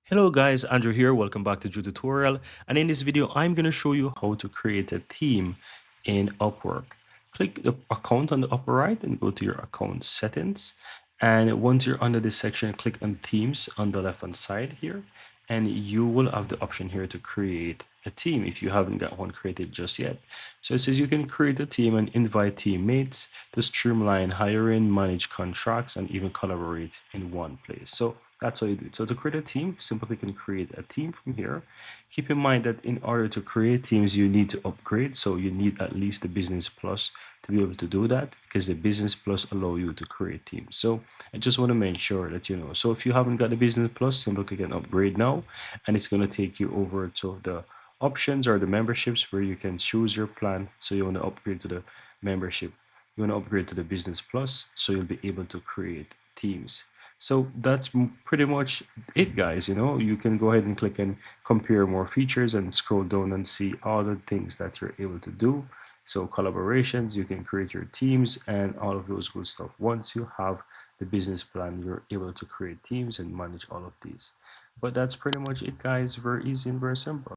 Hello guys, Andrew here. Welcome back to Drew Tutorial. And in this video, I'm going to show you how to create a theme in Upwork. Click the account on the upper right and go to your account settings. And once you're under this section, click on themes on the left hand side here. And you will have the option here to create a team if you haven't got one created just yet. So it says you can create a team and invite teammates to streamline hiring, manage contracts, and even collaborate in one place. So that's how you do it. So to create a team, simply can create a team from here. Keep in mind that in order to create teams, you need to upgrade. So you need at least the Business Plus to be able to do that, because the Business Plus allow you to create teams. So I just want to make sure that you know. So if you haven't got the Business Plus, simply click on upgrade now, and it's going to take you over to the options or the memberships where you can choose your plan. So you want to upgrade to the membership. You want to upgrade to the Business Plus, so you'll be able to create teams. So that's pretty much it, guys. You know, you can go ahead and click and compare more features and scroll down and see all the things that you're able to do. So collaborations, you can create your teams and all of those good stuff. Once you have the business plan, you're able to create teams and manage all of these. But that's pretty much it, guys. Very easy and very simple.